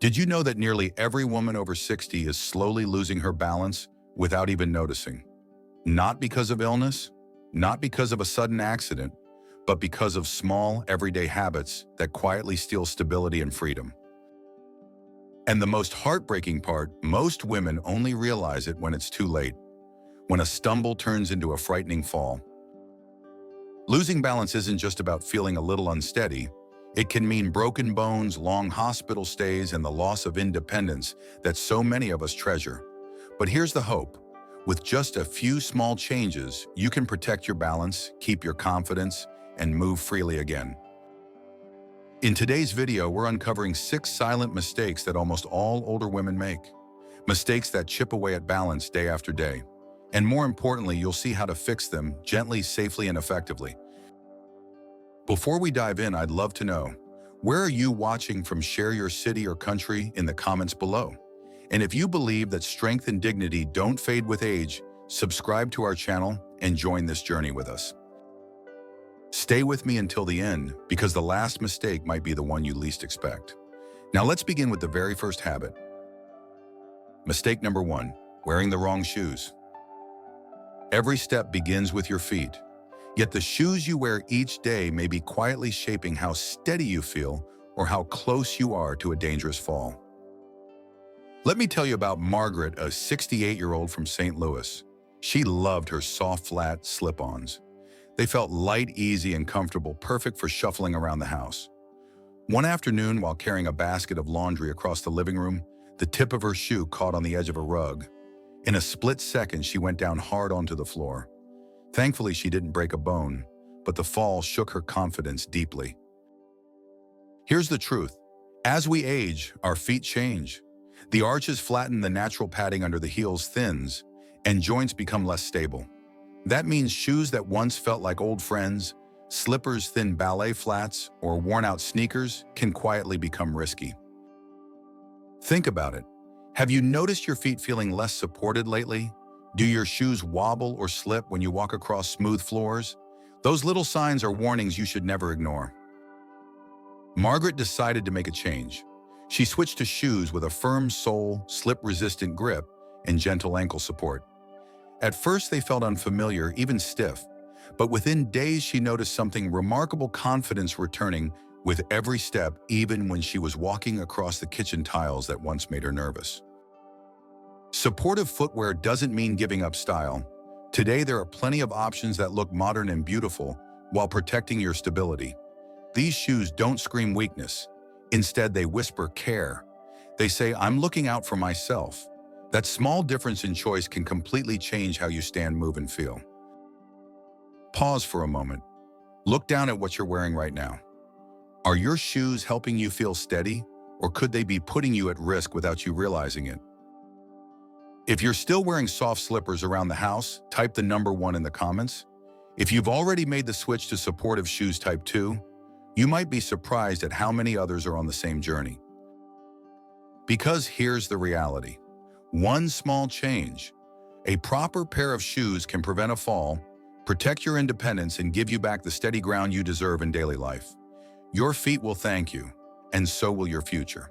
Did you know that nearly every woman over 60 is slowly losing her balance without even noticing? Not because of illness, not because of a sudden accident, but because of small, everyday habits that quietly steal stability and freedom. And the most heartbreaking part, most women only realize it when it's too late, when a stumble turns into a frightening fall. Losing balance isn't just about feeling a little unsteady. It can mean broken bones, long hospital stays, and the loss of independence that so many of us treasure. But here's the hope. With just a few small changes, you can protect your balance, keep your confidence, and move freely again. In today's video, we're uncovering 6 silent mistakes that almost all older women make. Mistakes that chip away at balance day after day. And more importantly, you'll see how to fix them gently, safely, and effectively. Before we dive in, I'd love to know, where are you watching from? Share your city or country in the comments below. And if you believe that strength and dignity don't fade with age, subscribe to our channel and join this journey with us. Stay with me until the end, because the last mistake might be the one you least expect. Now let's begin with the very first habit. Mistake number 1, wearing the wrong shoes. Every step begins with your feet. Yet the shoes you wear each day may be quietly shaping how steady you feel or how close you are to a dangerous fall. Let me tell you about Margaret, a 68-year-old from St. Louis. She loved her soft, flat slip-ons. They felt light, easy, and comfortable, perfect for shuffling around the house. One afternoon, while carrying a basket of laundry across the living room, the tip of her shoe caught on the edge of a rug. In a split second, she went down hard onto the floor. Thankfully, she didn't break a bone, but the fall shook her confidence deeply. Here's the truth. As we age, our feet change. The arches flatten, the natural padding under the heels thins, and joints become less stable. That means shoes that once felt like old friends, slippers, thin ballet flats, or worn-out sneakers can quietly become risky. Think about it. Have you noticed your feet feeling less supported lately? Do your shoes wobble or slip when you walk across smooth floors? Those little signs are warnings you should never ignore. Margaret decided to make a change. She switched to shoes with a firm sole, slip-resistant grip, and gentle ankle support. At first, they felt unfamiliar, even stiff, but within days she noticed something remarkable: confidence returning with every step, even when she was walking across the kitchen tiles that once made her nervous. Supportive footwear doesn't mean giving up style. Today, there are plenty of options that look modern and beautiful while protecting your stability. These shoes don't scream weakness. Instead, they whisper care. They say, "I'm looking out for myself." That small difference in choice can completely change how you stand, move, and feel. Pause for a moment. Look down at what you're wearing right now. Are your shoes helping you feel steady, or could they be putting you at risk without you realizing it? If you're still wearing soft slippers around the house, type the number 1 in the comments. If you've already made the switch to supportive shoes type 2, you might be surprised at how many others are on the same journey. Because here's the reality. One small change, a proper pair of shoes, can prevent a fall, protect your independence, and give you back the steady ground you deserve in daily life. Your feet will thank you, and so will your future.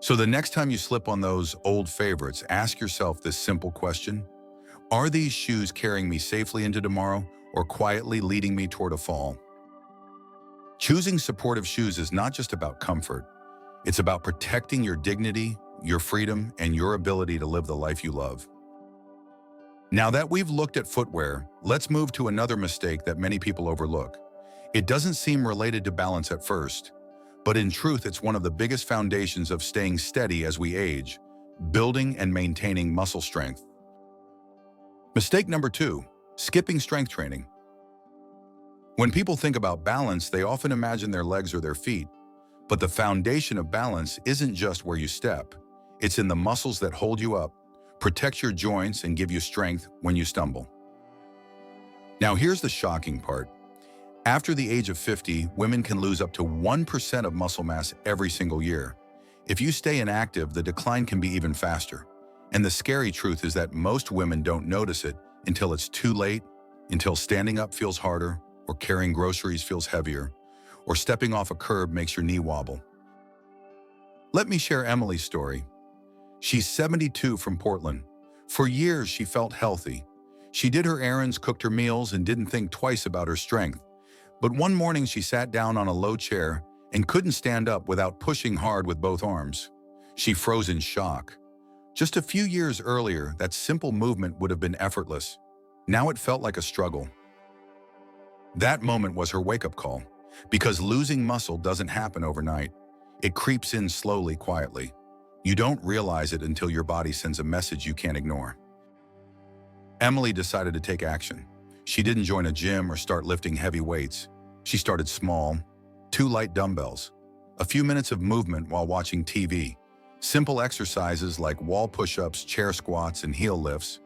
So the next time you slip on those old favorites, ask yourself this simple question: are these shoes carrying me safely into tomorrow, or quietly leading me toward a fall? Choosing supportive shoes is not just about comfort. It's about protecting your dignity, your freedom, and your ability to live the life you love. Now that we've looked at footwear, let's move to another mistake that many people overlook. It doesn't seem related to balance at first, but in truth, it's one of the biggest foundations of staying steady as we age, building and maintaining muscle strength. Mistake number 2, skipping strength training. When people think about balance, they often imagine their legs or their feet, but the foundation of balance isn't just where you step. It's in the muscles that hold you up, protect your joints, and give you strength when you stumble. Now here's the shocking part. After the age of 50, women can lose up to 1% of muscle mass every single year. If you stay inactive, the decline can be even faster. And the scary truth is that most women don't notice it until it's too late, until standing up feels harder, or carrying groceries feels heavier, or stepping off a curb makes your knee wobble. Let me share Emily's story. She's 72 from Portland. For years, she felt healthy. She did her errands, cooked her meals, and didn't think twice about her strength. But one morning, she sat down on a low chair and couldn't stand up without pushing hard with both arms. She froze in shock. Just a few years earlier, that simple movement would have been effortless. Now it felt like a struggle. That moment was her wake-up call, because losing muscle doesn't happen overnight. It creeps in slowly, quietly. You don't realize it until your body sends a message you can't ignore. Emily decided to take action. She didn't join a gym or start lifting heavy weights. She started small, 2 light dumbbells, a few minutes of movement while watching TV, simple exercises like wall push-ups, chair squats, and heel lifts.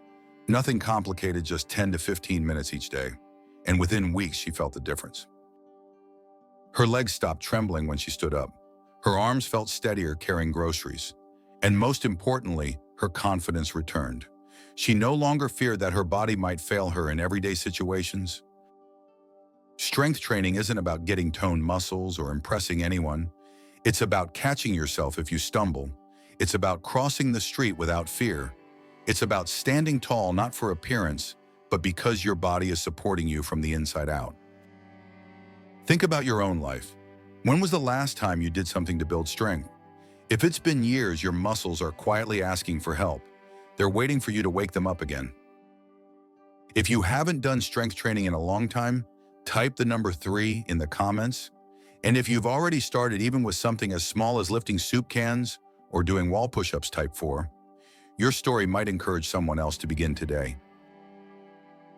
Nothing complicated, just 10 to 15 minutes each day. And within weeks, she felt the difference. Her legs stopped trembling when she stood up. Her arms felt steadier carrying groceries. And most importantly, her confidence returned. She no longer feared that her body might fail her in everyday situations. Strength training isn't about getting toned muscles or impressing anyone. It's about catching yourself if you stumble. It's about crossing the street without fear. It's about standing tall not for appearance, but because your body is supporting you from the inside out. Think about your own life. When was the last time you did something to build strength? If it's been years, your muscles are quietly asking for help. They're waiting for you to wake them up again. If you haven't done strength training in a long time, type the number 3 in the comments. And if you've already started even with something as small as lifting soup cans or doing wall push-ups, type 4. Your story might encourage someone else to begin today.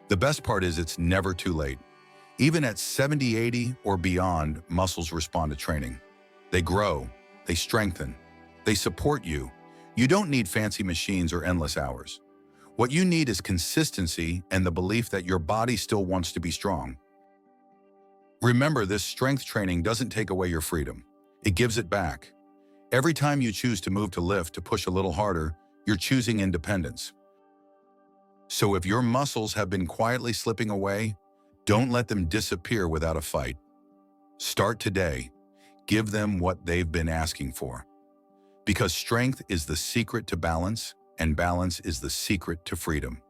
The best part is it's never too late. Even at 70, 80, or beyond, muscles respond to training. They grow, they strengthen, they support you. You don't need fancy machines or endless hours. What you need is consistency and the belief that your body still wants to be strong. Remember, this strength training doesn't take away your freedom. It gives it back. Every time you choose to move, to lift, to push a little harder, you're choosing independence. So if your muscles have been quietly slipping away, don't let them disappear without a fight. Start today. Give them what they've been asking for. Because strength is the secret to balance, and balance is the secret to freedom.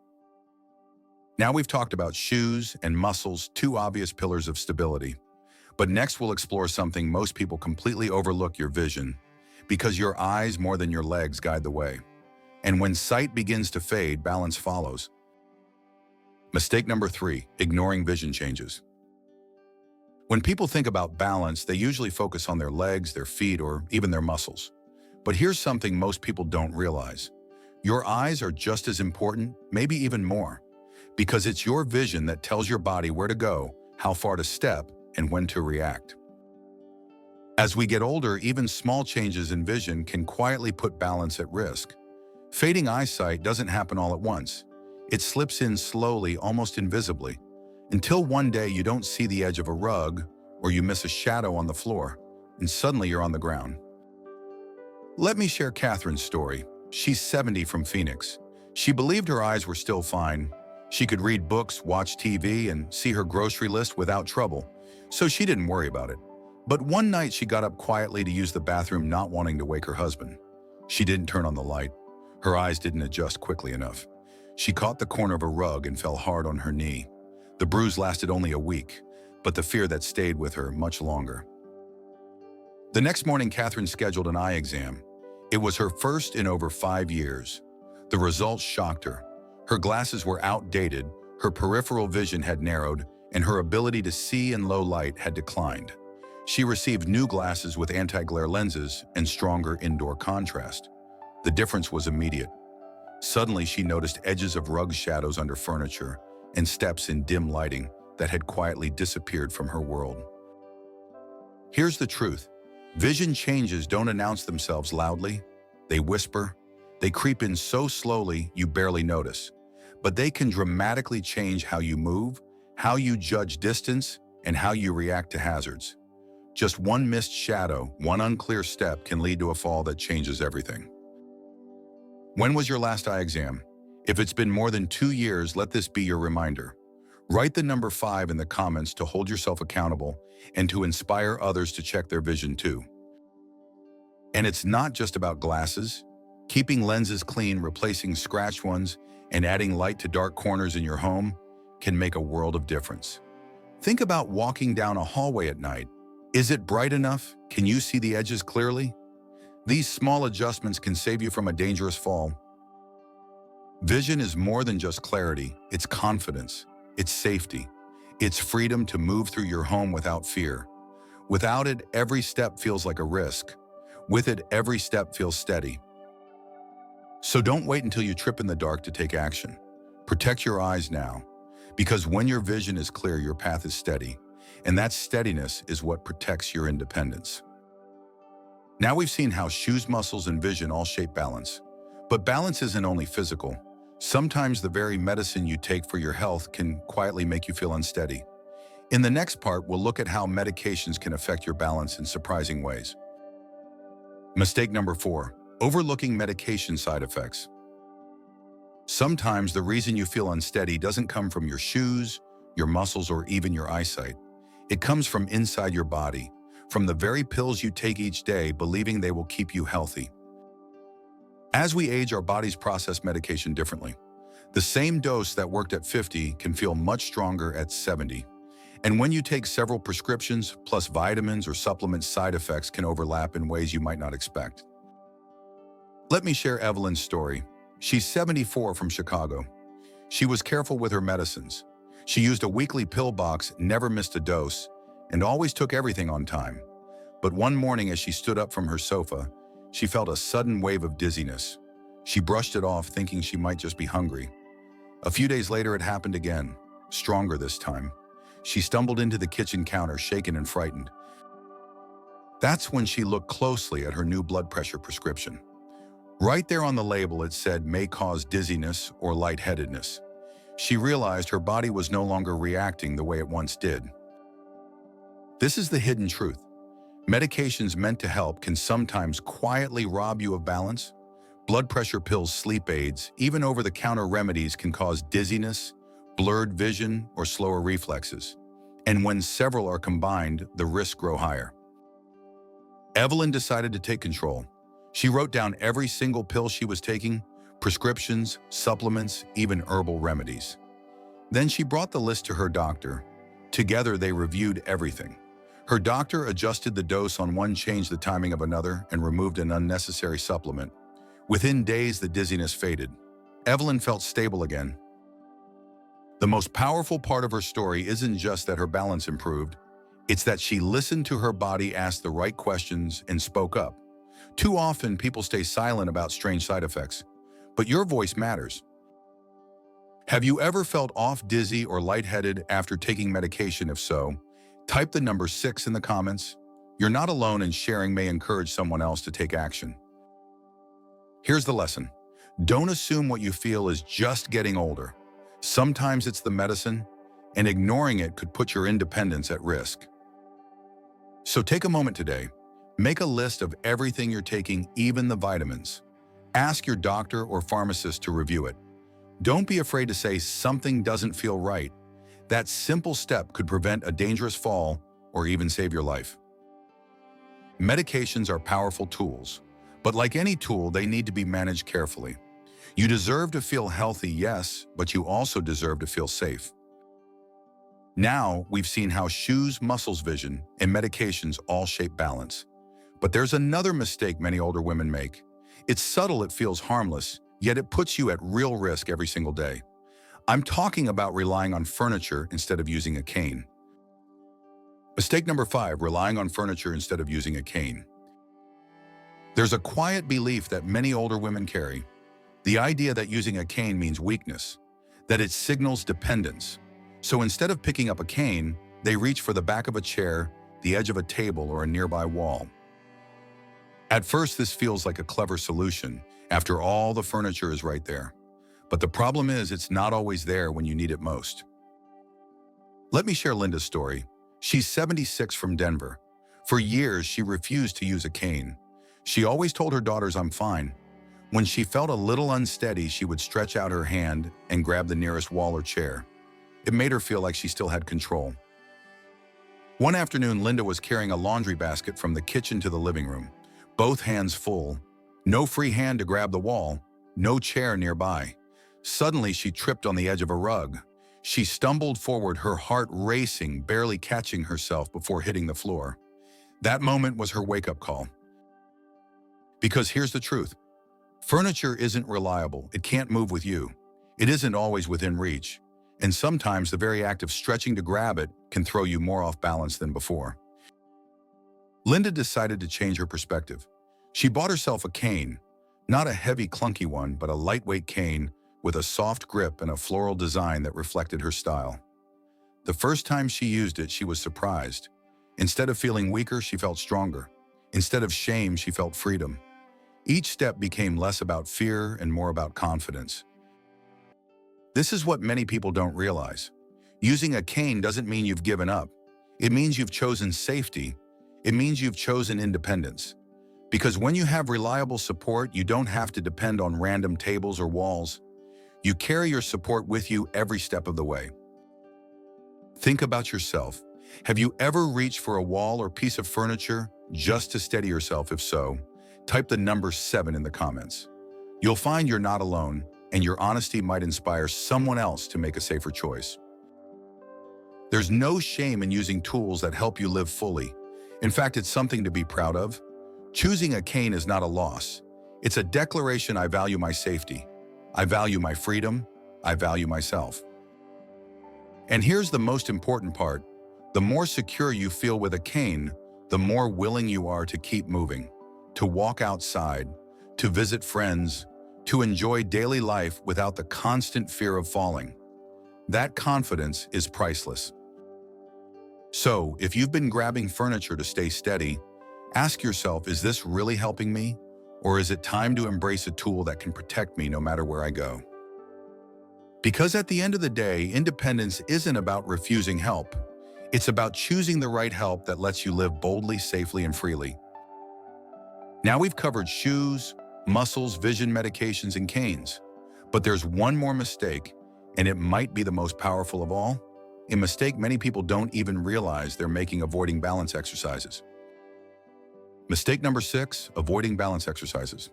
Now we've talked about shoes and muscles, 2 obvious pillars of stability. But next we'll explore something most people completely overlook: your vision. Because your eyes, more than your legs, guide the way. And when sight begins to fade, balance follows. Mistake number 3, ignoring vision changes. When people think about balance, they usually focus on their legs, their feet, or even their muscles. But here's something most people don't realize. Your eyes are just as important, maybe even more, because it's your vision that tells your body where to go, how far to step, and when to react. As we get older, even small changes in vision can quietly put balance at risk. Fading eyesight doesn't happen all at once. It slips in slowly, almost invisibly, until one day you don't see the edge of a rug or you miss a shadow on the floor, and suddenly you're on the ground. Let me share Catherine's story. She's 70 from Phoenix. She believed her eyes were still fine. She could read books, watch TV, and see her grocery list without trouble, so she didn't worry about it. But one night she got up quietly to use the bathroom, not wanting to wake her husband. She didn't turn on the light. Her eyes didn't adjust quickly enough. She caught the corner of a rug and fell hard on her knee. The bruise lasted only a week, but the fear that stayed with her much longer. The next morning, Catherine scheduled an eye exam. It was her first in over 5 years. The results shocked her. Her glasses were outdated, her peripheral vision had narrowed, and her ability to see in low light had declined. She received new glasses with anti-glare lenses and stronger indoor contrast. The difference was immediate. Suddenly, she noticed edges of rug shadows under furniture and steps in dim lighting that had quietly disappeared from her world. Here's the truth. Vision changes don't announce themselves loudly. They whisper. They creep in so slowly you barely notice. But they can dramatically change how you move, how you judge distance, and how you react to hazards. Just one missed shadow, one unclear step can lead to a fall that changes everything. When was your last eye exam? If it's been more than 2 years, let this be your reminder. Write the number 5 in the comments to hold yourself accountable and to inspire others to check their vision too. And it's not just about glasses. Keeping lenses clean, replacing scratched ones, and adding light to dark corners in your home can make a world of difference. Think about walking down a hallway at night. Is it bright enough? Can you see the edges clearly? These small adjustments can save you from a dangerous fall. Vision is more than just clarity. It's confidence. It's safety. It's freedom to move through your home without fear. Without it, every step feels like a risk. With it, every step feels steady. So don't wait until you trip in the dark to take action. Protect your eyes now, because when your vision is clear, your path is steady, and that steadiness is what protects your independence. Now we've seen how shoes, muscles, and vision all shape balance. But balance isn't only physical. Sometimes the very medicine you take for your health can quietly make you feel unsteady. In the next part, we'll look at how medications can affect your balance in surprising ways. Mistake number 4, overlooking medication side effects. Sometimes the reason you feel unsteady doesn't come from your shoes, your muscles, or even your eyesight. It comes from inside your body, from the very pills you take each day, believing they will keep you healthy. As we age, our bodies process medication differently. The same dose that worked at 50 can feel much stronger at 70. And when you take several prescriptions, plus vitamins or supplements, side effects can overlap in ways you might not expect. Let me share Evelyn's story. She's 74 from Chicago. She was careful with her medicines. She used a weekly pill box, never missed a dose, and always took everything on time. But one morning as she stood up from her sofa, she felt a sudden wave of dizziness. She brushed it off, thinking she might just be hungry. A few days later, it happened again, stronger this time. She stumbled into the kitchen counter, shaken and frightened. That's when she looked closely at her new blood pressure prescription. Right there on the label, it said may cause dizziness or lightheadedness. She realized her body was no longer reacting the way it once did. This is the hidden truth. Medications meant to help can sometimes quietly rob you of balance. Blood pressure pills, sleep aids, even over-the-counter remedies can cause dizziness, blurred vision, or slower reflexes. And when several are combined, the risks grow higher. Evelyn decided to take control. She wrote down every single pill she was taking, prescriptions, supplements, even herbal remedies. Then she brought the list to her doctor. Together, they reviewed everything. Her doctor adjusted the dose on one, changed the timing of another, and removed an unnecessary supplement. Within days, the dizziness faded. Evelyn felt stable again. The most powerful part of her story isn't just that her balance improved, it's that she listened to her body, asked the right questions, and spoke up. Too often, people stay silent about strange side effects, but your voice matters. Have you ever felt off, dizzy, or lightheaded after taking medication? If so, type the number 6 in the comments. You're not alone, and sharing may encourage someone else to take action. Here's the lesson. Don't assume what you feel is just getting older. Sometimes it's the medicine, and ignoring it could put your independence at risk. So take a moment today. Make a list of everything you're taking, even the vitamins. Ask your doctor or pharmacist to review it. Don't be afraid to say something doesn't feel right. That simple step could prevent a dangerous fall or even save your life. Medications are powerful tools, but like any tool, they need to be managed carefully. You deserve to feel healthy, yes, but you also deserve to feel safe. Now, we've seen how shoes, muscles, vision, and medications all shape balance. But there's another mistake many older women make. It's subtle, it feels harmless, yet it puts you at real risk every single day. I'm talking about relying on furniture instead of using a cane. Mistake number 5, relying on furniture instead of using a cane. There's a quiet belief that many older women carry. The idea that using a cane means weakness, that it signals dependence. So instead of picking up a cane, they reach for the back of a chair, the edge of a table, or a nearby wall. At first, this feels like a clever solution. After all, the furniture is right there. But the problem is, it's not always there when you need it most. Let me share Linda's story. She's 76 from Denver. For years, she refused to use a cane. She always told her daughters, "I'm fine." When she felt a little unsteady, she would stretch out her hand and grab the nearest wall or chair. It made her feel like she still had control. One afternoon, Linda was carrying a laundry basket from the kitchen to the living room. both hands full, no free hand to grab the wall, no chair nearby. Suddenly, she tripped on the edge of a rug. She stumbled forward, her heart racing, barely catching herself before hitting the floor. That moment was her wake-up call. Because here's the truth. Furniture isn't reliable. It can't move with you. It isn't always within reach. And sometimes the very act of stretching to grab it can throw you more off balance than before. Linda decided to change her perspective. She bought herself a cane, not a heavy, clunky one, but a lightweight cane with a soft grip and a floral design that reflected her style. The first time she used it, she was surprised. Instead of feeling weaker, she felt stronger. Instead of shame, she felt freedom. Each step became less about fear and more about confidence. This is what many people don't realize. Using a cane doesn't mean you've given up. It means you've chosen safety. It means you've chosen independence. Because when you have reliable support, you don't have to depend on random tables or walls. You carry your support with you every step of the way. Think about yourself. Have you ever reached for a wall or piece of furniture just to steady yourself? If so, type the number 7 in the comments. You'll find you're not alone, and your honesty might inspire someone else to make a safer choice. There's no shame in using tools that help you live fully. In fact, it's something to be proud of. Choosing a cane is not a loss. It's a declaration: I value my safety. I value my freedom. I value myself. And here's the most important part. The more secure you feel with a cane, the more willing you are to keep moving, to walk outside, to visit friends, to enjoy daily life without the constant fear of falling. That confidence is priceless. So, if you've been grabbing furniture to stay steady, ask yourself, is this really helping me? Or is it time to embrace a tool that can protect me no matter where I go? Because at the end of the day, independence isn't about refusing help. It's about choosing the right help that lets you live boldly, safely, and freely. Now we've covered shoes, muscles, vision, medications, and canes. But there's one more mistake, and it might be the most powerful of all. A mistake many people don't even realize they're making: avoiding balance exercises. Mistake number 6, avoiding balance exercises.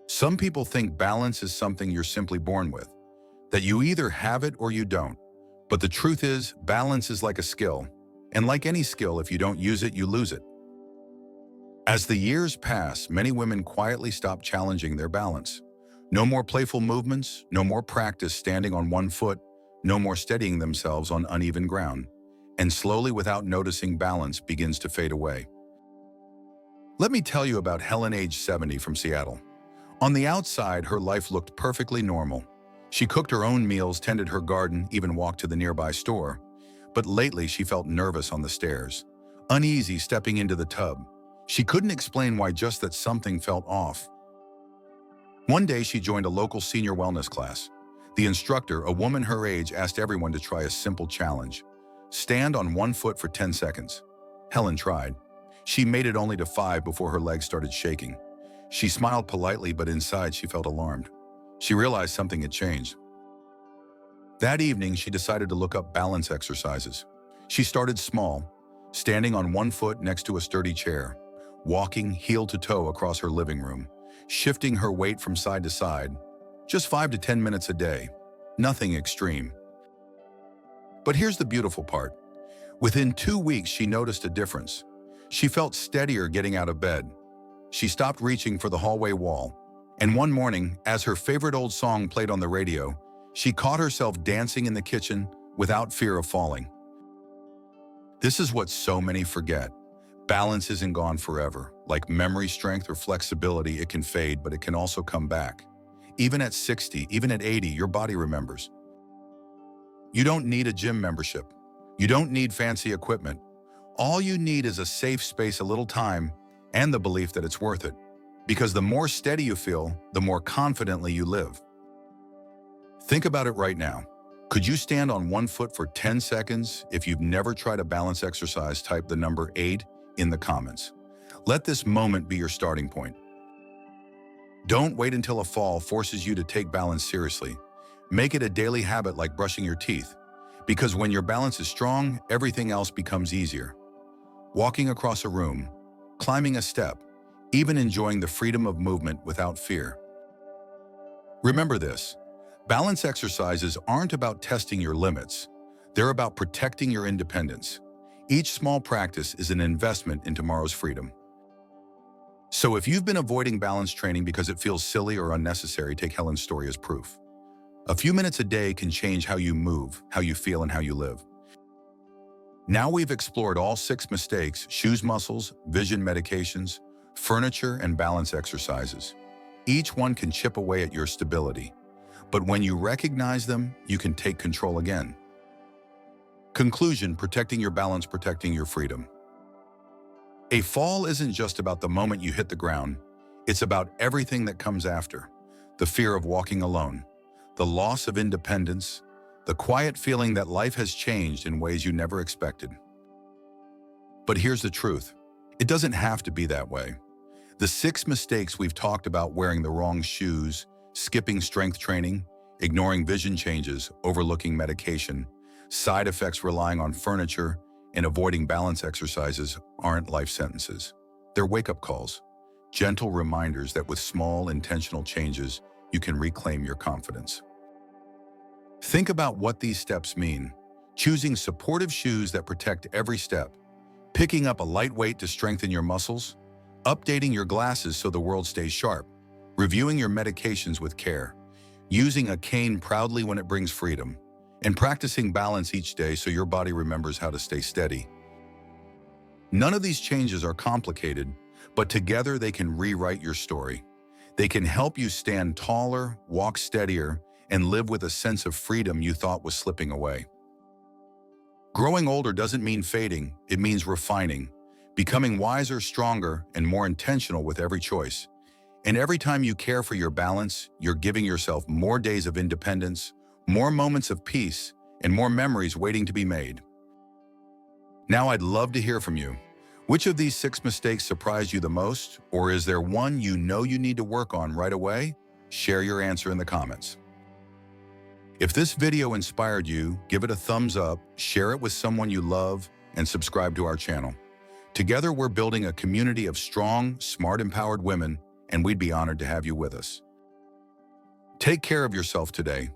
Some people think balance is something you're simply born with, that you either have it or you don't. But the truth is, balance is like a skill. And like any skill, if you don't use it, you lose it. As the years pass, many women quietly stop challenging their balance. No more playful movements, no more practice standing on one foot, no more steadying themselves on uneven ground. And slowly, without noticing, balance begins to fade away. Let me tell you about Helen, age 70, from Seattle. On the outside, her life looked perfectly normal. She cooked her own meals, tended her garden, even walked to the nearby store. But lately, she felt nervous on the stairs, uneasy stepping into the tub. She couldn't explain why, just that something felt off. One day, she joined a local senior wellness class. The instructor, a woman her age, asked everyone to try a simple challenge: stand on one foot for 10 seconds. Helen tried. She made it only to 5 before her legs started shaking. She smiled politely, but inside she felt alarmed. She realized something had changed. That evening, she decided to look up balance exercises. She started small, standing on one foot next to a sturdy chair, walking heel to toe across her living room, shifting her weight from side to side, just 5 to 10 minutes a day, nothing extreme. But here's the beautiful part. Within 2 weeks, she noticed a difference. She felt steadier getting out of bed. She stopped reaching for the hallway wall. And one morning, as her favorite old song played on the radio, she caught herself dancing in the kitchen without fear of falling. This is what so many forget. Balance isn't gone forever. Like memory strength or flexibility, it can fade, but it can also come back. Even at 60, even at 80, your body remembers. You don't need a gym membership. You don't need fancy equipment. All you need is a safe space, a little time, and the belief that it's worth it. Because the more steady you feel, the more confidently you live. Think about it right now. Could you stand on one foot for 10 seconds? If you've never tried a balance exercise, type the number 8 in the comments. Let this moment be your starting point. Don't wait until a fall forces you to take balance seriously. Make it a daily habit, like brushing your teeth. Because when your balance is strong, everything else becomes easier. Walking across a room, climbing a step, even enjoying the freedom of movement without fear. Remember this, balance exercises aren't about testing your limits. They're about protecting your independence. Each small practice is an investment in tomorrow's freedom. So if you've been avoiding balance training because it feels silly or unnecessary, take Helen's story as proof. A few minutes a day can change how you move, how you feel, and how you live. Now we've explored all 6 mistakes: shoes muscles, vision medications, furniture, and balance exercises. Each one can chip away at your stability. But when you recognize them, you can take control again. Conclusion: protecting your balance, protecting your freedom. A fall isn't just about the moment you hit the ground. It's about everything that comes after. The fear of walking alone, the loss of independence, the quiet feeling that life has changed in ways you never expected. But here's the truth. It doesn't have to be that way. The 6 mistakes we've talked about: wearing the wrong shoes, skipping strength training, ignoring vision changes, overlooking medication, side effects, relying on furniture, and avoiding balance exercises, aren't life sentences. They're wake-up calls, gentle reminders that with small, intentional changes, you can reclaim your confidence. Think about what these steps mean. Choosing supportive shoes that protect every step, picking up a light weight to strengthen your muscles, updating your glasses so the world stays sharp, reviewing your medications with care, using a cane proudly when it brings freedom, and practicing balance each day so your body remembers how to stay steady. None of these changes are complicated, but together they can rewrite your story. They can help you stand taller, walk steadier, and live with a sense of freedom you thought was slipping away. Growing older doesn't mean fading, it means refining, becoming wiser, stronger, and more intentional with every choice. And every time you care for your balance, you're giving yourself more days of independence, more moments of peace, and more memories waiting to be made. Now I'd love to hear from you. Which of these 6 mistakes surprised you the most? Or is there one you know you need to work on right away? Share your answer in the comments. If this video inspired you, give it a thumbs up, share it with someone you love, and subscribe to our channel. Together we're building a community of strong, smart, empowered women, and we'd be honored to have you with us. Take care of yourself today.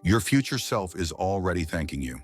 Your future self is already thanking you.